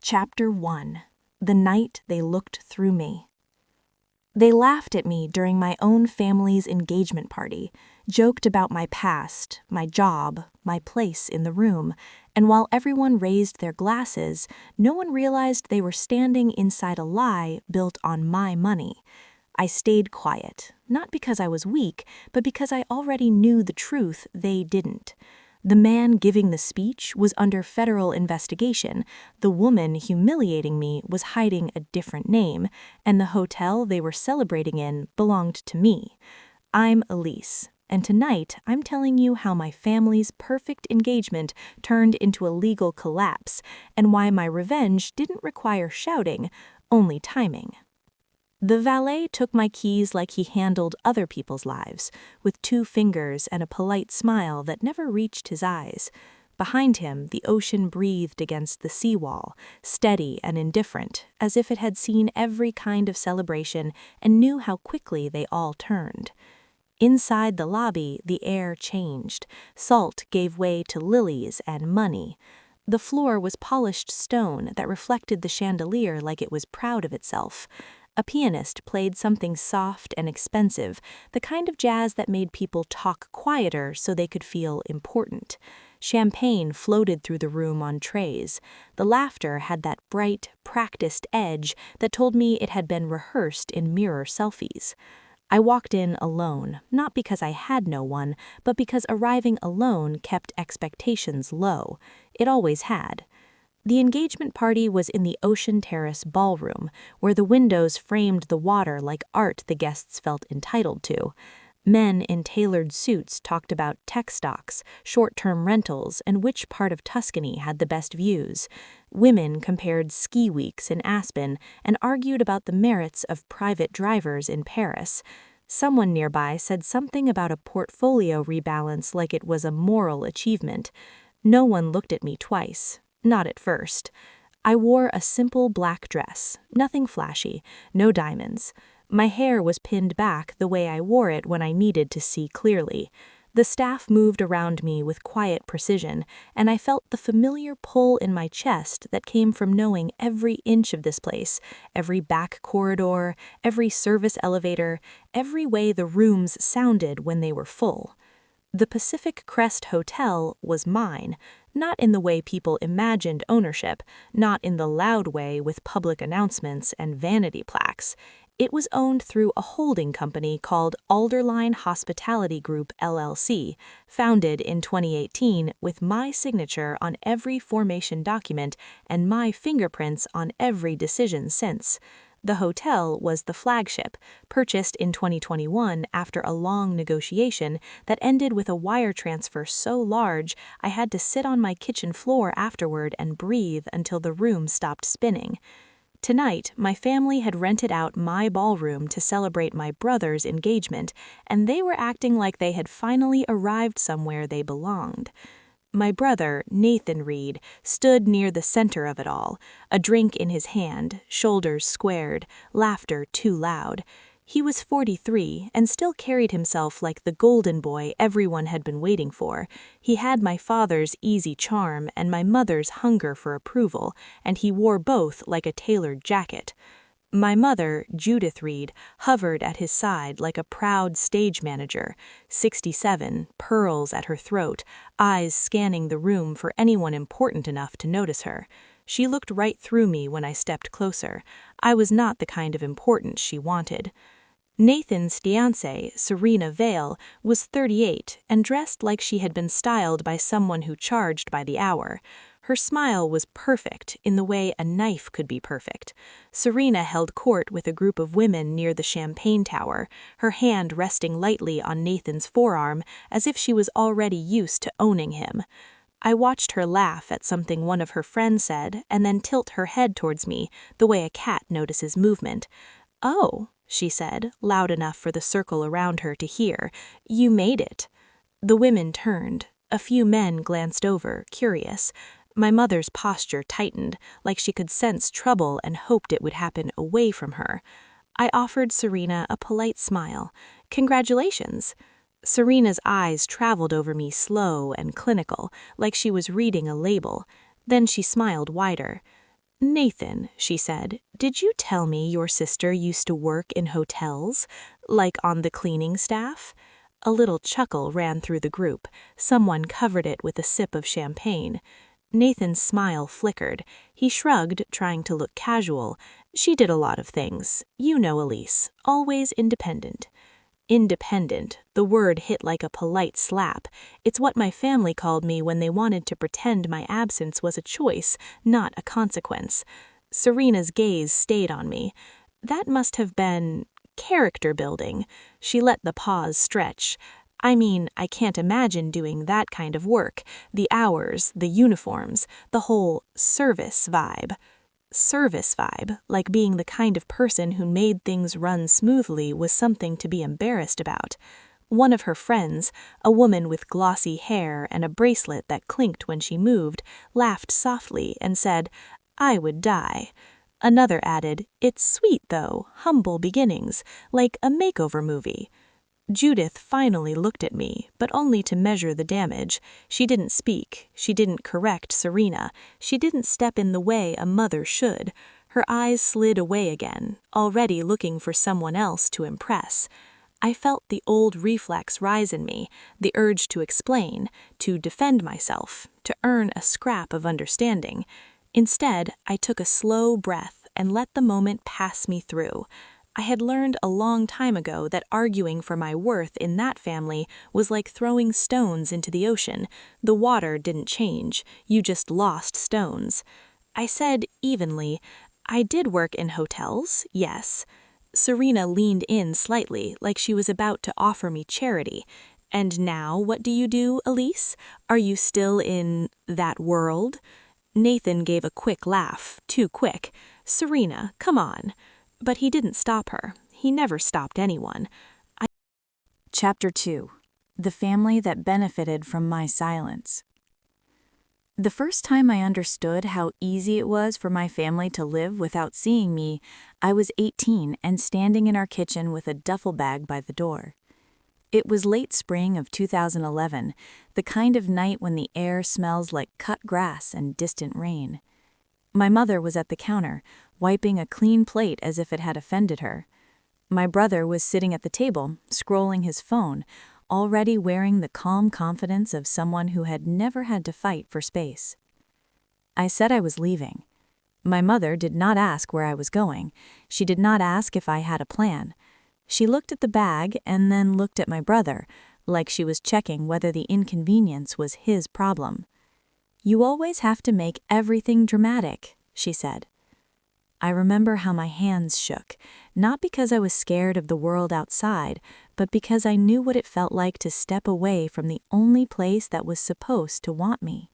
Chapter 1. The Night They Looked Through Me. They laughed at me during my own family's engagement party, joked about my past, my job, my place in the room, and while everyone raised their glasses, no one realized they were standing inside a lie built on my money. I stayed quiet, not because I was weak, but because I already knew the truth they didn't. The man giving the speech was under federal investigation, the woman humiliating me was hiding a different name, and the hotel they were celebrating in belonged to me. I'm Elise, and tonight I'm telling you how my family's perfect engagement turned into a legal collapse, and why my revenge didn't require shouting, only timing. The valet took my keys like he handled other people's lives, with 2 fingers and a polite smile that never reached his eyes. Behind him, the ocean breathed against the seawall, steady and indifferent, as if it had seen every kind of celebration and knew how quickly they all turned. Inside the lobby, the air changed. Salt gave way to lilies and money. The floor was polished stone that reflected the chandelier like it was proud of itself. A pianist played something soft and expensive, the kind of jazz that made people talk quieter so they could feel important. Champagne floated through the room on trays. The laughter had that bright, practiced edge that told me it had been rehearsed in mirror selfies. I walked in alone, not because I had no one, but because arriving alone kept expectations low. It always had. The engagement party was in the Ocean Terrace ballroom, where the windows framed the water like art the guests felt entitled to. Men in tailored suits talked about tech stocks, short-term rentals, and which part of Tuscany had the best views. Women compared ski weeks in Aspen and argued about the merits of private drivers in Paris. Someone nearby said something about a portfolio rebalance like it was a moral achievement. No one looked at me twice. Not at first. I wore a simple black dress, nothing flashy, no diamonds. My hair was pinned back the way I wore it when I needed to see clearly. The staff moved around me with quiet precision, and I felt the familiar pull in my chest that came from knowing every inch of this place, every back corridor, every service elevator, every way the rooms sounded when they were full. The Pacific Crest Hotel was mine, not in the way people imagined ownership, not in the loud way with public announcements and vanity plaques. It was owned through a holding company called Alderline Hospitality Group LLC, founded in 2018 with my signature on every formation document and my fingerprints on every decision since. The hotel was the flagship, purchased in 2021 after a long negotiation that ended with a wire transfer so large I had to sit on my kitchen floor afterward and breathe until the room stopped spinning. Tonight, my family had rented out my ballroom to celebrate my brother's engagement, and they were acting like they had finally arrived somewhere they belonged. My brother, Nathan Reed, stood near the center of it all, a drink in his hand, shoulders squared, laughter too loud. He was 43 and still carried himself like the golden boy everyone had been waiting for. He had my father's easy charm and my mother's hunger for approval, and he wore both like a tailored jacket. My mother, Judith Reed, hovered at his side like a proud stage manager, 67, pearls at her throat, eyes scanning the room for anyone important enough to notice her. She looked right through me when I stepped closer. I was not the kind of importance she wanted. Nathan's fiancée, Serena Vale, was 38 and dressed like she had been styled by someone who charged by the hour. Her smile was perfect in the way a knife could be perfect. Serena held court with a group of women near the champagne tower, her hand resting lightly on Nathan's forearm as if she was already used to owning him. I watched her laugh at something one of her friends said and then tilt her head towards me, the way a cat notices movement. "Oh," she said, loud enough for the circle around her to hear, "you made it." The women turned. A few men glanced over, curious. My mother's posture tightened, like she could sense trouble and hoped it would happen away from her. I offered Serena a polite smile. "Congratulations." Serena's eyes traveled over me slow and clinical, like she was reading a label. Then she smiled wider. "Nathan," she said, "did you tell me your sister used to work in hotels, like on the cleaning staff?" A little chuckle ran through the group. Someone covered it with a sip of champagne. Nathan's smile flickered. He shrugged, trying to look casual. "She did a lot of things. You know Elise, always independent." Independent, the word hit like a polite slap. It's what my family called me when they wanted to pretend my absence was a choice, not a consequence. Serena's gaze stayed on me. That must have been character building. She let the pause stretch. I mean, I can't imagine doing that kind of work. The hours, the uniforms, the whole service vibe. Service vibe, like being the kind of person who made things run smoothly, was something to be embarrassed about. One of her friends, a woman with glossy hair and a bracelet that clinked when she moved, laughed softly and said, "I would die." Another added, "It's sweet though, humble beginnings, like a makeover movie." Judith finally looked at me, but only to measure the damage. She didn't speak. She didn't correct Serena. She didn't step in the way a mother should. Her eyes slid away again, already looking for someone else to impress. I felt the old reflex rise in me, the urge to explain, to defend myself, to earn a scrap of understanding. Instead, I took a slow breath and let the moment pass me through. I had learned a long time ago that arguing for my worth in that family was like throwing stones into the ocean. The water didn't change, you just lost stones. I said evenly, "I did work in hotels, yes." Serena leaned in slightly, like she was about to offer me charity. "And now what do you do, Elise? Are you still in that world?" Nathan gave a quick laugh, too quick. "Serena, come on." But he didn't stop her. He never stopped anyone. Chapter 2. The Family That Benefited from My Silence. The first time I understood how easy it was for my family to live without seeing me, I was 18 and standing in our kitchen with a duffel bag by the door. It was late spring of 2011, the kind of night when the air smells like cut grass and distant rain. My mother was at the counter, wiping a clean plate as if it had offended her. My brother was sitting at the table, scrolling his phone, already wearing the calm confidence of someone who had never had to fight for space. I said I was leaving. My mother did not ask where I was going. She did not ask if I had a plan. She looked at the bag and then looked at my brother, like she was checking whether the inconvenience was his problem. "You always have to make everything dramatic," she said. I remember how my hands shook, not because I was scared of the world outside, but because I knew what it felt like to step away from the only place that was supposed to want me.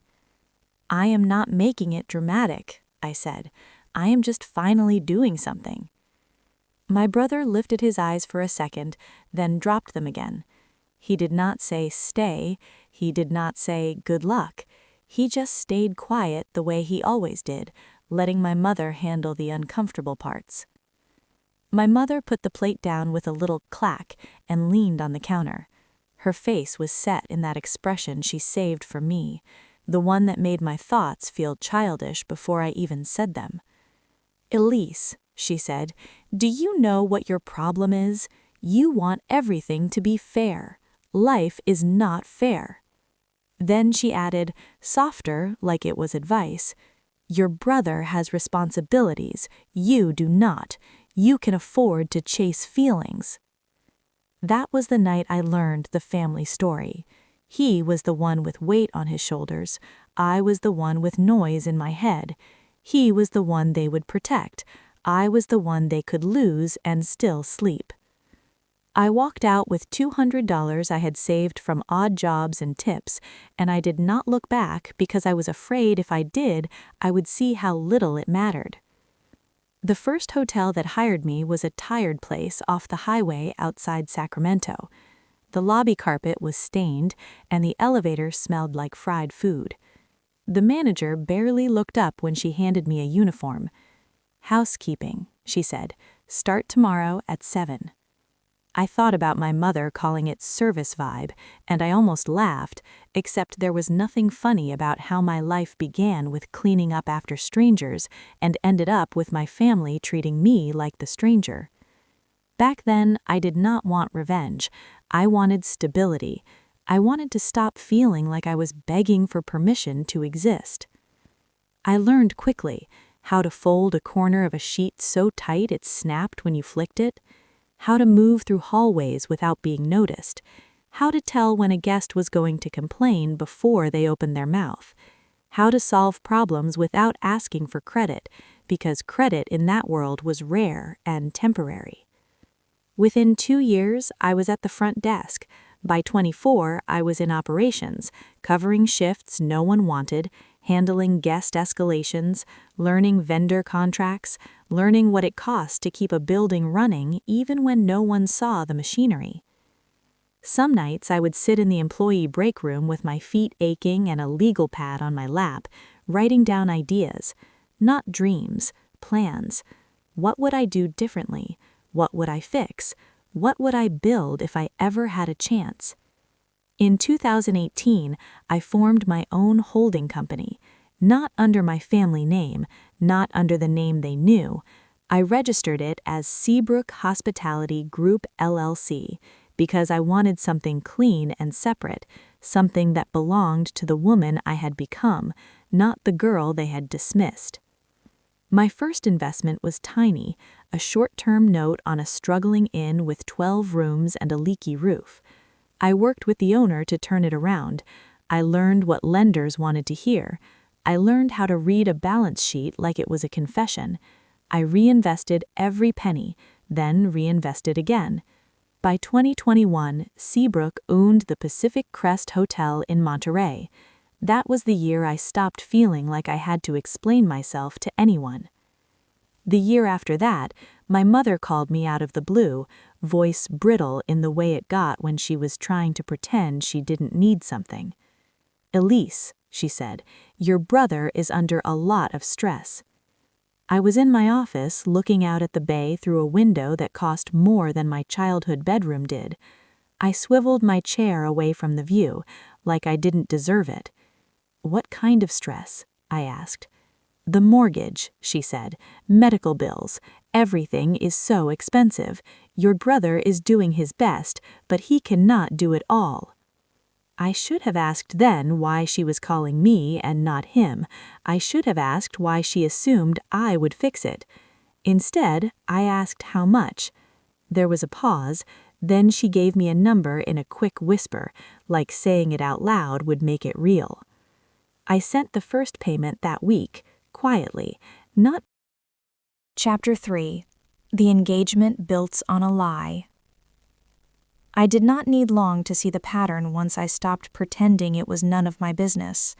"I am not making it dramatic," I said. "I am just finally doing something." My brother lifted his eyes for a second, then dropped them again. He did not say stay, he did not say good luck. He just stayed quiet the way he always did, letting my mother handle the uncomfortable parts. My mother put the plate down with a little clack and leaned on the counter. Her face was set in that expression she saved for me, the one that made my thoughts feel childish before I even said them. "Elise," she said, "do you know what your problem is? You want everything to be fair. Life is not fair." Then she added, softer, like it was advice, "Your brother has responsibilities. You do not. You can afford to chase feelings." That was the night I learned the family story. He was the one with weight on his shoulders. I was the one with noise in my head. He was the one they would protect. I was the one they could lose and still sleep. I walked out with $200 I had saved from odd jobs and tips, and I did not look back because I was afraid if I did, I would see how little it mattered. The first hotel that hired me was a tired place off the highway outside Sacramento. The lobby carpet was stained, and the elevator smelled like fried food. The manager barely looked up when she handed me a uniform. "Housekeeping," she said. "Start tomorrow at 7." I thought about my mother calling it service vibe, and I almost laughed, except there was nothing funny about how my life began with cleaning up after strangers and ended up with my family treating me like the stranger. Back then, I did not want revenge. I wanted stability. I wanted to stop feeling like I was begging for permission to exist. I learned quickly how to fold a corner of a sheet so tight it snapped when you flicked it, how to move through hallways without being noticed, how to tell when a guest was going to complain before they opened their mouth, how to solve problems without asking for credit, because credit in that world was rare and temporary. Within 2 years, I was at the front desk. By 24, I was in operations, covering shifts no one wanted, handling guest escalations, learning vendor contracts, learning what it costs to keep a building running even when no one saw the machinery. Some nights I would sit in the employee break room with my feet aching and a legal pad on my lap, writing down ideas, not dreams, plans. What would I do differently? What would I fix? What would I build if I ever had a chance? In 2018, I formed my own holding company, not under my family name, not under the name they knew. I registered it as Seabrook Hospitality Group LLC because I wanted something clean and separate, something that belonged to the woman I had become, not the girl they had dismissed. My first investment was tiny, a short-term note on a struggling inn with 12 rooms and a leaky roof. I worked with the owner to turn it around. I learned what lenders wanted to hear. I learned how to read a balance sheet like it was a confession. I reinvested every penny, then reinvested again. By 2021, Seabrook owned the Pacific Crest Hotel in Monterey. That was the year I stopped feeling like I had to explain myself to anyone. The year after that, my mother called me out of the blue, voice brittle in the way it got when she was trying to pretend she didn't need something. "Elise," she said, "your brother is under a lot of stress." I was in my office looking out at the bay through a window that cost more than my childhood bedroom did. I swiveled my chair away from the view, like I didn't deserve it. "What kind of stress?" I asked. "The mortgage," she said, "medical bills. Everything is so expensive. Your brother is doing his best, but he cannot do it all." I should have asked then why she was calling me and not him. I should have asked why she assumed I would fix it. Instead, I asked how much. There was a pause, then she gave me a number in a quick whisper, like saying it out loud would make it real. I sent the first payment that week, quietly, not. Chapter 3. The Engagement Built on a Lie. I did not need long to see the pattern once I stopped pretending it was none of my business.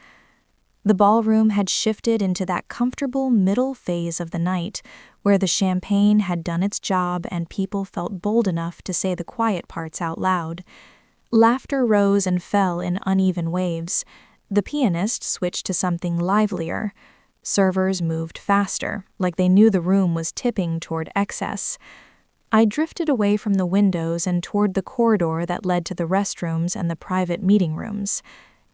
The ballroom had shifted into that comfortable middle phase of the night where the champagne had done its job and people felt bold enough to say the quiet parts out loud. Laughter rose and fell in uneven waves. The pianist switched to something livelier. Servers moved faster, like they knew the room was tipping toward excess. I drifted away from the windows and toward the corridor that led to the restrooms and the private meeting rooms.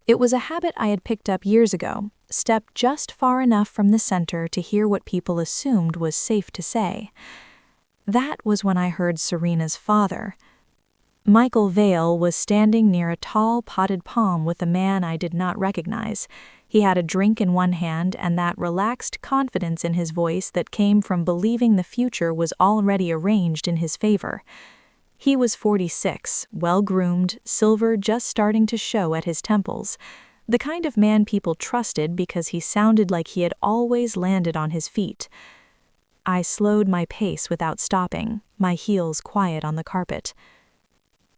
It was a habit I had picked up years ago, stepped just far enough from the center to hear what people assumed was safe to say. That was when I heard Serena's father. Michael Vale was standing near a tall potted palm with a man I did not recognize. He had a drink in one hand and that relaxed confidence in his voice that came from believing the future was already arranged in his favor. He was 46, well-groomed, silver just starting to show at his temples, the kind of man people trusted because he sounded like he had always landed on his feet. I slowed my pace without stopping, my heels quiet on the carpet.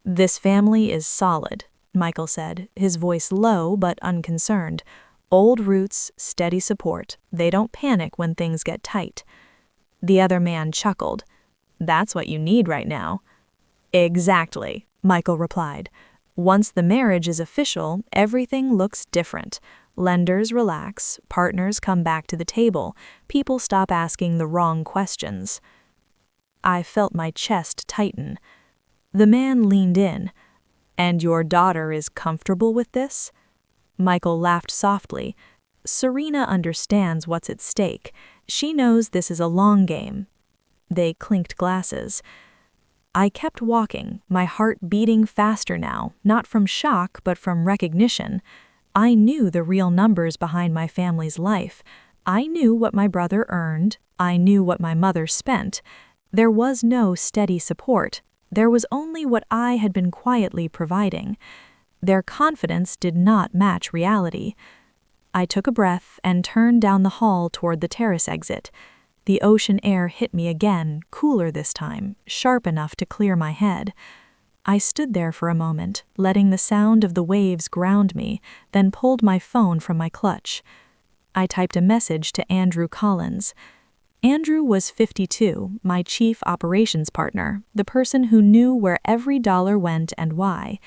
"This family is solid," Michael said, his voice low but unconcerned. "Old roots, steady support. They don't panic when things get tight." The other man chuckled. "That's what you need right now." "Exactly," Michael replied. "Once the marriage is official, everything looks different. Lenders relax, partners come back to the table, people stop asking the wrong questions." I felt my chest tighten. The man leaned in. "And your daughter is comfortable with this?" Michael laughed softly. "Serena understands what's at stake. She knows this is a long game." They clinked glasses. I kept walking, my heart beating faster now, not from shock but from recognition. I knew the real numbers behind my family's life. I knew what my brother earned. I knew what my mother spent. There was no steady support. There was only what I had been quietly providing. Their confidence did not match reality. I took a breath and turned down the hall toward the terrace exit. The ocean air hit me again, cooler this time, sharp enough to clear my head. I stood there for a moment, letting the sound of the waves ground me, then pulled my phone from my clutch. I typed a message to Andrew Collins. Andrew was 52, my chief operations partner, the person who knew where every dollar went and why.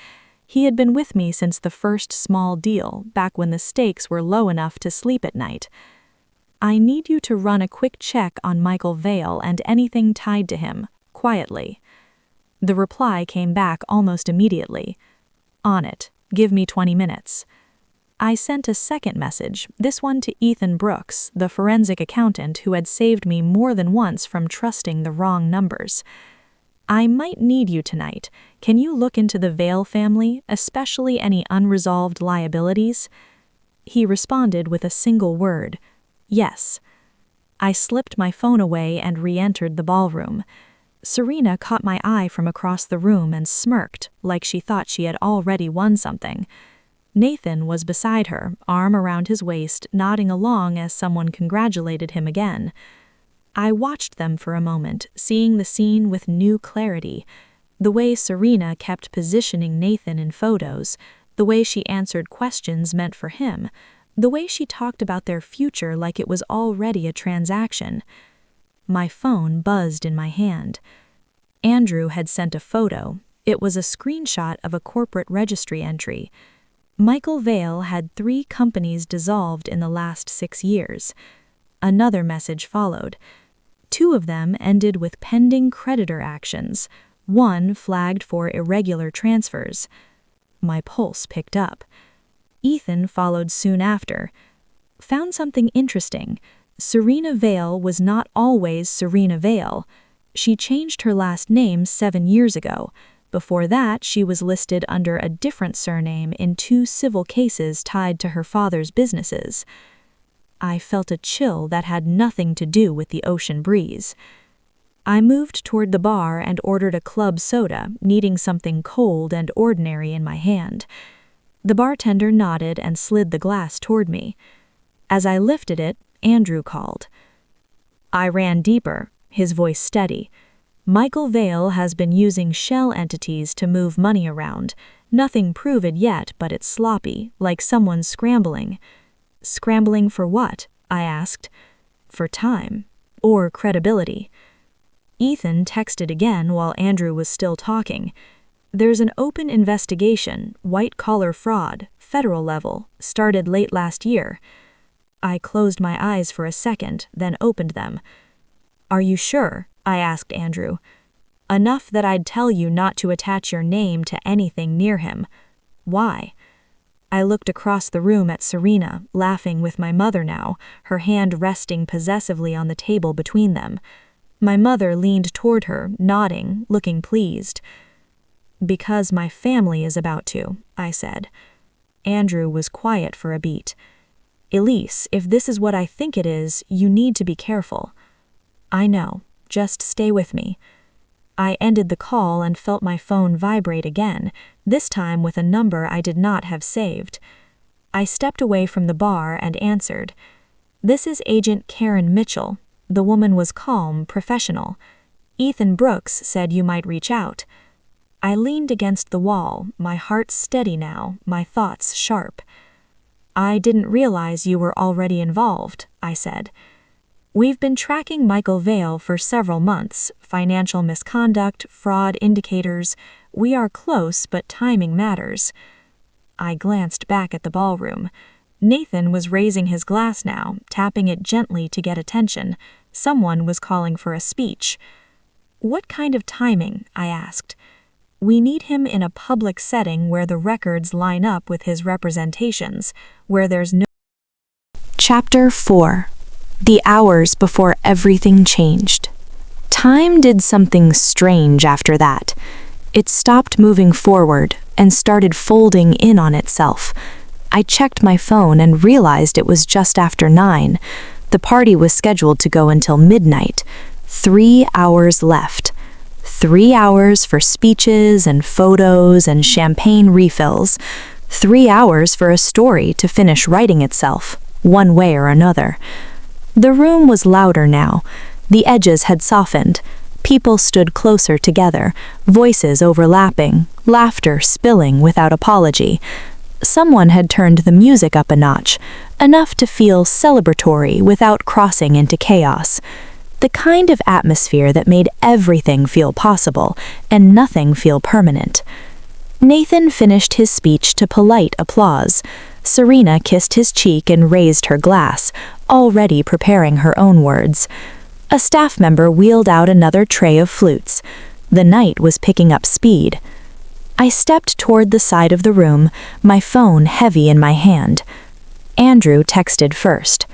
He had been with me since the first small deal, back when the stakes were low enough to sleep at night. "I need you to run a quick check on Michael Vale and anything tied to him, quietly." The reply came back almost immediately. "On it. Give me 20 minutes." I sent a second message, this one to Ethan Brooks, the forensic accountant who had saved me more than once from trusting the wrong numbers. "I might need you tonight. Can you look into the Vale family, especially any unresolved liabilities?" He responded with a single word. "Yes." I slipped my phone away and re-entered the ballroom. Serena caught my eye from across the room and smirked, like she thought she had already won something. Nathan was beside her, arm around his waist, nodding along as someone congratulated him again. I watched them for a moment, seeing the scene with new clarity. The way Serena kept positioning Nathan in photos, the way she answered questions meant for him, the way she talked about their future like it was already a transaction. My phone buzzed in my hand. Andrew had sent a photo. It was a screenshot of a corporate registry entry. Michael Vale had 3 companies dissolved in the last 6 years. Another message followed. 2 of them ended with pending creditor actions, 1 flagged for irregular transfers. My pulse picked up. Ethan followed soon after. "Found something interesting. Serena Vale was not always Serena Vale. She changed her last name 7 years ago. Before that, she was listed under a different surname in 2 civil cases tied to her father's businesses." I felt a chill that had nothing to do with the ocean breeze. I moved toward the bar and ordered a club soda, needing something cold and ordinary in my hand. The bartender nodded and slid the glass toward me. As I lifted it, Andrew called. I ran deeper, his voice steady. "Michael Vale has been using shell entities to move money around. Nothing proven yet, but it's sloppy, like someone scrambling." "Scrambling for what?" I asked. "For time. Or credibility." Ethan texted again while Andrew was still talking. "There's an open investigation, white-collar fraud, federal level, started late last year." I closed my eyes for a second, then opened them. "Are you sure?" I asked Andrew. "Enough that I'd tell you not to attach your name to anything near him." "Why?" I looked across the room at Serena, laughing with my mother now, her hand resting possessively on the table between them. My mother leaned toward her, nodding, looking pleased. "Because my family is about to," I said. Andrew was quiet for a beat. "Elise, if this is what I think it is, you need to be careful." "I know. Just stay with me." I ended the call and felt my phone vibrate again, this time with a number I did not have saved. I stepped away from the bar and answered. "This is Agent Karen Mitchell." The woman was calm, professional. "Ethan Brooks said you might reach out." I leaned against the wall, my heart steady now, my thoughts sharp. "I didn't realize you were already involved," I said. "We've been tracking Michael Vale for several months, financial misconduct, fraud indicators. We are close, but timing matters." I glanced back at the ballroom. Nathan was raising his glass now, tapping it gently to get attention. Someone was calling for a speech. "What kind of timing?" I asked. We need him in a public setting where the records line up with his representations, where there's no... Chapter 4. The hours before everything changed. Time did something strange after that. It stopped moving forward and started folding in on itself. I checked my phone and realized it was just after 9. The party was scheduled to go until midnight. 3 hours left. 3 hours for speeches and photos and champagne refills. 3 hours for a story to finish writing itself, one way or another. The room was louder now. The edges had softened. People stood closer together, voices overlapping, laughter spilling without apology. Someone had turned the music up a notch, enough to feel celebratory without crossing into chaos. The kind of atmosphere that made everything feel possible and nothing feel permanent. Nathan finished his speech to polite applause. Serena kissed his cheek and raised her glass, already preparing her own words. A staff member wheeled out another tray of flutes. The night was picking up speed. I stepped toward the side of the room, my phone heavy in my hand. Andrew texted first.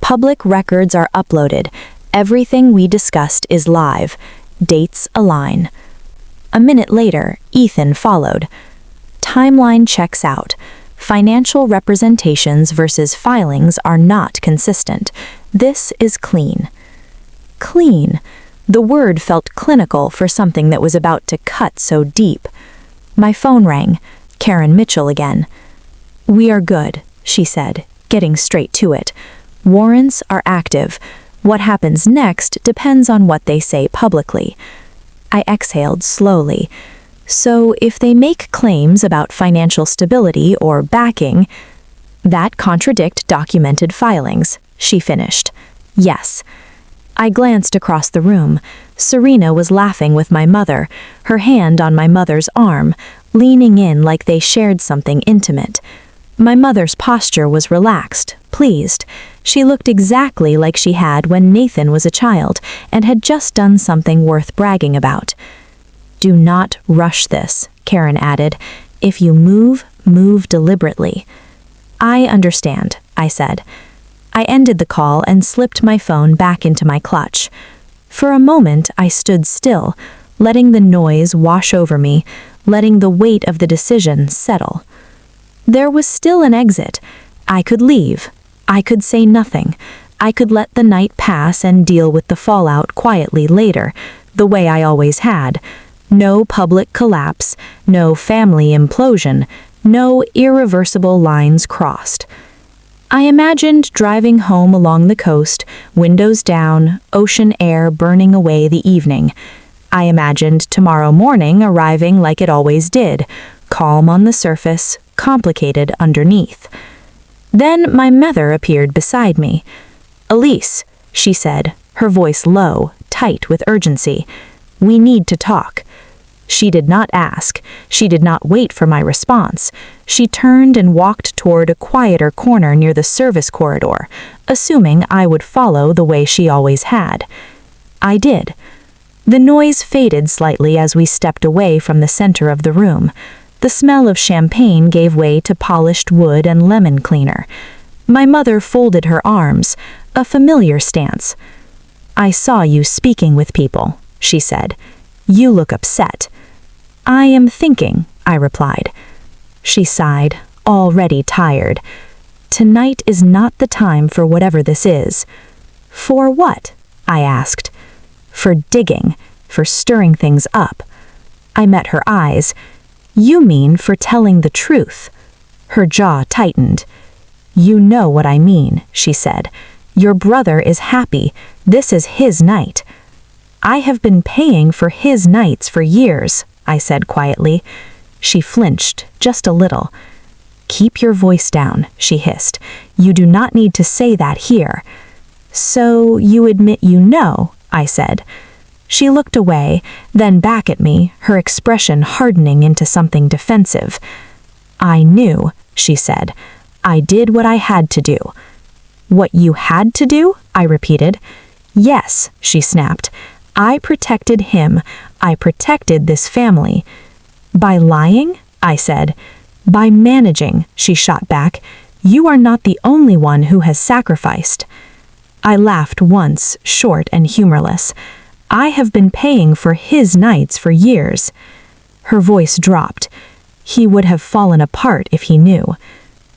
Public records are uploaded. Everything we discussed is live. Dates align. A minute later, Ethan followed. Timeline checks out. Financial representations versus filings are not consistent. This is clean. Clean. The word felt clinical for something that was about to cut so deep. My phone rang. Karen Mitchell again. "We are good," she said, getting straight to it. "Warrants are active. What happens next depends on what they say publicly." I exhaled slowly. "So if they make claims about financial stability or backing, that contradict documented filings," she finished. "Yes." I glanced across the room. Serena was laughing with my mother, her hand on my mother's arm, leaning in like they shared something intimate. My mother's posture was relaxed, pleased. She looked exactly like she had when Nathan was a child and had just done something worth bragging about. "Do not rush this," Karen added. "If you move, move deliberately." "I understand," I said. I ended the call and slipped my phone back into my clutch. For a moment, I stood still, letting the noise wash over me, letting the weight of the decision settle. There was still an exit. I could leave. I could say nothing. I could let the night pass and deal with the fallout quietly later, the way I always had. No public collapse, no family implosion, no irreversible lines crossed. I imagined driving home along the coast, windows down, ocean air burning away the evening. I imagined tomorrow morning arriving like it always did, calm on the surface, complicated underneath. Then my mother appeared beside me. "Elise," she said, her voice low, tight with urgency. "We need to talk." She did not ask. She did not wait for my response. She turned and walked toward a quieter corner near the service corridor, assuming I would follow the way she always had. I did. The noise faded slightly as we stepped away from the center of the room. The smell of champagne gave way to polished wood and lemon cleaner. My mother folded her arms, a familiar stance. "I saw you speaking with people," she said. "You look upset." "I am thinking," I replied. She sighed, already tired. "Tonight is not the time for whatever this is." "For what?" I asked. "For digging, for stirring things up." I met her eyes. "You mean for telling the truth?" Her jaw tightened. "You know what I mean," she said. "Your brother is happy. This is his night." "I have been paying for his nights for years," I said quietly. She flinched, just a little. "Keep your voice down," she hissed. "You do not need to say that here." "So you admit you know," I said. She looked away, then back at me, her expression hardening into something defensive. "I knew," she said. "I did what I had to do." "What you had to do?" I repeated. "Yes," she snapped. "I protected him. I protected this family. By lying? I said. By managing, she shot back. You are not the only one who has sacrificed. I laughed once, short and humorless. I have been paying for his nights for years. Her voice dropped. He would have fallen apart if he knew.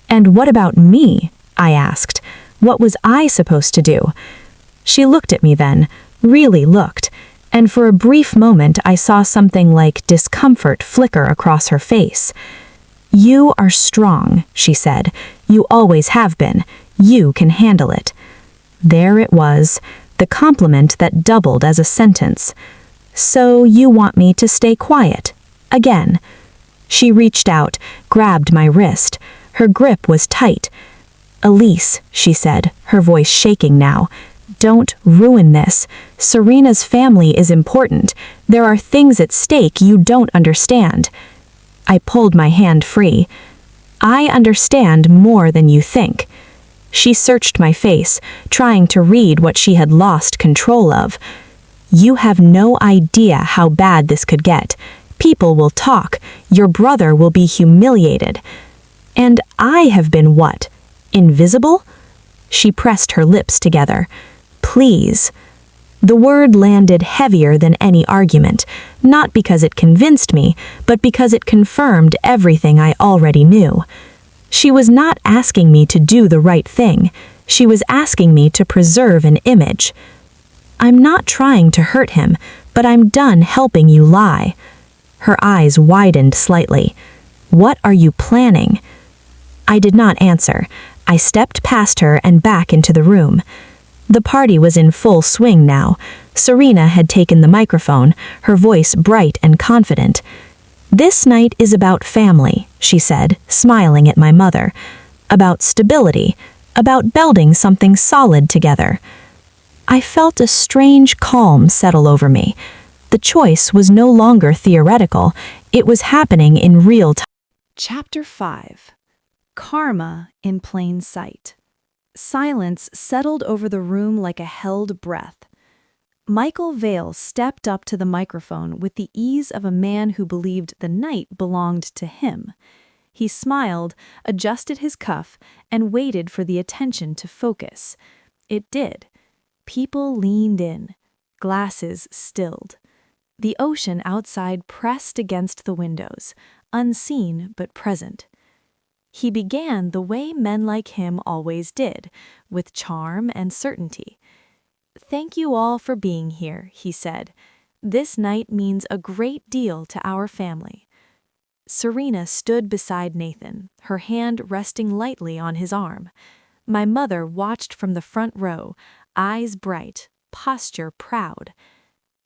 And what about me? I asked. What was I supposed to do? She looked at me then, really looked, and for a brief moment I saw something like discomfort flicker across her face. You are strong, she said. You always have been. You can handle it. There it was, the compliment that doubled as a sentence. So you want me to stay quiet? Again. She reached out, grabbed my wrist. Her grip was tight. Elise, she said, her voice shaking now. Don't ruin this. Serena's family is important. There are things at stake you don't understand. I pulled my hand free. I understand more than you think. She searched my face, trying to read what she had lost control of. You have no idea how bad this could get. People will talk. Your brother will be humiliated. And I have been what? Invisible? She pressed her lips together. Please. The word landed heavier than any argument, not because it convinced me, but because it confirmed everything I already knew. She was not asking me to do the right thing. She was asking me to preserve an image. I'm not trying to hurt him, but I'm done helping you lie. Her eyes widened slightly. What are you planning? I did not answer. I stepped past her and back into the room. The party was in full swing now. Serena had taken the microphone, her voice bright and confident. This night is about family, she said, smiling at my mother. About stability, about building something solid together. I felt a strange calm settle over me. The choice was no longer theoretical, it was happening in real time. Chapter 5. Karma in Plain Sight. Silence settled over the room like a held breath. Michael Vale stepped up to the microphone with the ease of a man who believed the night belonged to him. He smiled, adjusted his cuff, and waited for the attention to focus. It did. People leaned in. Glasses stilled. The ocean outside pressed against the windows, unseen but present. He began the way men like him always did, with charm and certainty. Thank you all for being here, he said. This night means a great deal to our family. Serena stood beside Nathan, her hand resting lightly on his arm. My mother watched from the front row, eyes bright, posture proud.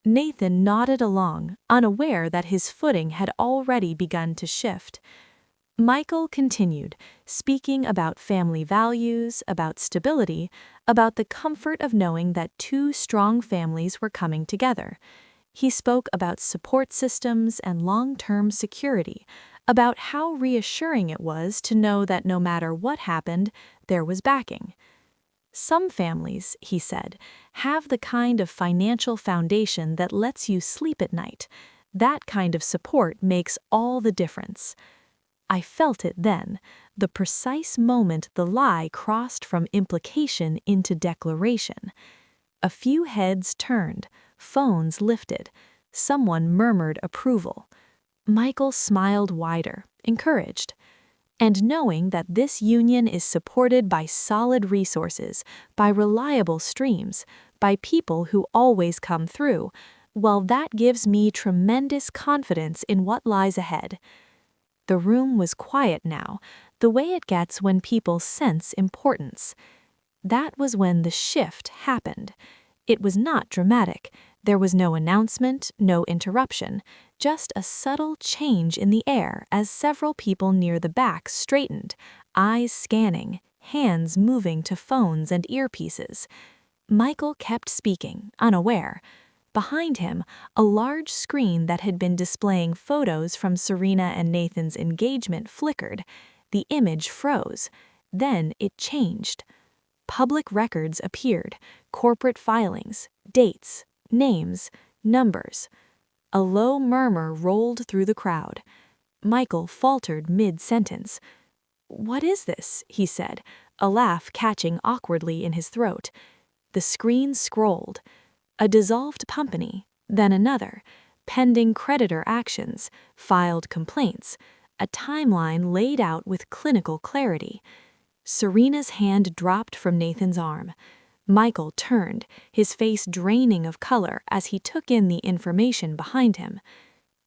Nathan nodded along, unaware that his footing had already begun to shift. Michael continued, speaking about family values, about stability, about the comfort of knowing that two strong families were coming together. He spoke about support systems and long-term security, about how reassuring it was to know that no matter what happened, there was backing. Some families, he said, have the kind of financial foundation that lets you sleep at night. That kind of support makes all the difference. I felt it then, the precise moment the lie crossed from implication into declaration. A few heads turned, phones lifted. Someone murmured approval. Michael smiled wider, encouraged. And knowing that this union is supported by solid resources, by reliable streams, by people who always come through, well, that gives me tremendous confidence in what lies ahead. The room was quiet now, the way it gets when people sense importance. That was when the shift happened. It was not dramatic. There was no announcement, no interruption, just a subtle change in the air as several people near the back straightened, eyes scanning, hands moving to phones and earpieces. Michael kept speaking, unaware. Behind him, a large screen that had been displaying photos from Serena and Nathan's engagement flickered. The image froze. Then it changed. Public records appeared, corporate filings, dates, names, numbers. A low murmur rolled through the crowd. Michael faltered mid-sentence. "What is this?" he said, a laugh catching awkwardly in his throat. The screen scrolled. A dissolved company, then another, pending creditor actions, filed complaints, a timeline laid out with clinical clarity. Serena's hand dropped from Nathan's arm. Michael turned, his face draining of color as he took in the information behind him.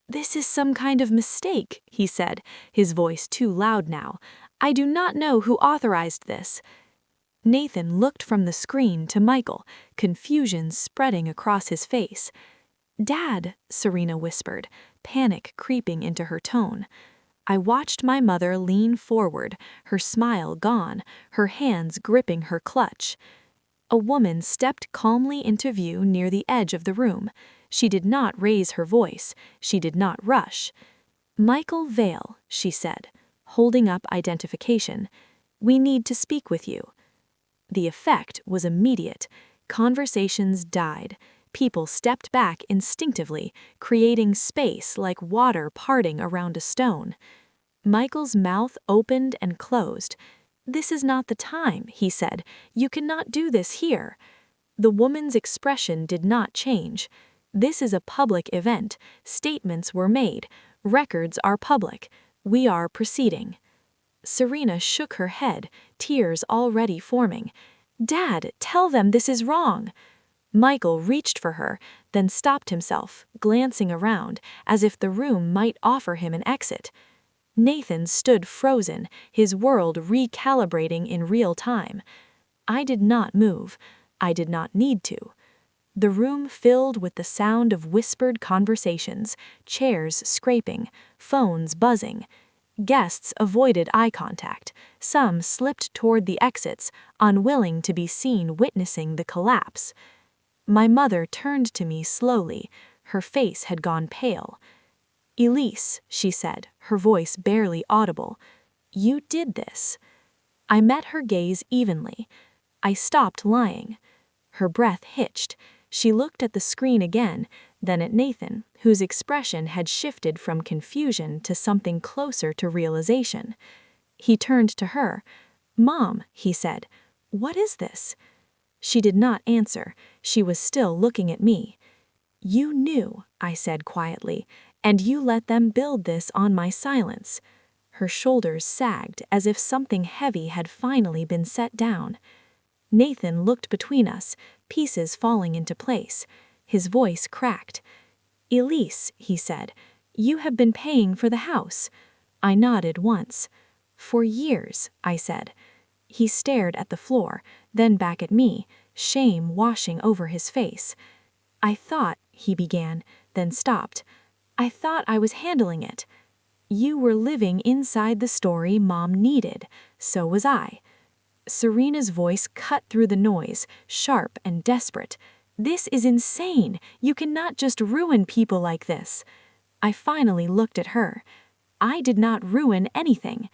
"This is some kind of mistake," he said, his voice too loud now. "I do not know who authorized this." Nathan looked from the screen to Michael, confusion spreading across his face. "Dad," Serena whispered, panic creeping into her tone. I watched my mother lean forward, her smile gone, her hands gripping her clutch. A woman stepped calmly into view near the edge of the room. She did not raise her voice. She did not rush. "Michael Vale," she said, holding up identification. "We need to speak with you." The effect was immediate. Conversations died. People stepped back instinctively, creating space like water parting around a stone. Michael's mouth opened and closed. "This is not the time," he said. "You cannot do this here." The woman's expression did not change. "This is a public event. Statements were made. Records are public. We are proceeding." Serena shook her head, tears already forming. "Dad, tell them this is wrong." Michael reached for her, then stopped himself, glancing around, as if the room might offer him an exit. Nathan stood frozen, his world recalibrating in real time. I did not move. I did not need to. The room filled with the sound of whispered conversations, chairs scraping, phones buzzing. Guests avoided eye contact. Some slipped toward the exits, unwilling to be seen witnessing the collapse. My mother turned to me slowly. Her face had gone pale. "Elise," she said, her voice barely audible, "you did this." I met her gaze evenly. I stopped lying. Her breath hitched. She looked at the screen again, then at Nathan, whose expression had shifted from confusion to something closer to realization. He turned to her. "Mom," he said, "what is this?" She did not answer. She was still looking at me. "You knew," I said quietly, "and you let them build this on my silence." Her shoulders sagged as if something heavy had finally been set down. Nathan looked between us, pieces falling into place. His voice cracked. "Elise," he said, "you have been paying for the house." I nodded once. "For years," I said. He stared at the floor, then back at me, shame washing over his face. "I thought," he began, then stopped. "I thought I was handling it." "You were living inside the story Mom needed. So was I." Serena's voice cut through the noise, sharp and desperate. "This is insane. You cannot just ruin people like this." I finally looked at her. "I did not ruin anything.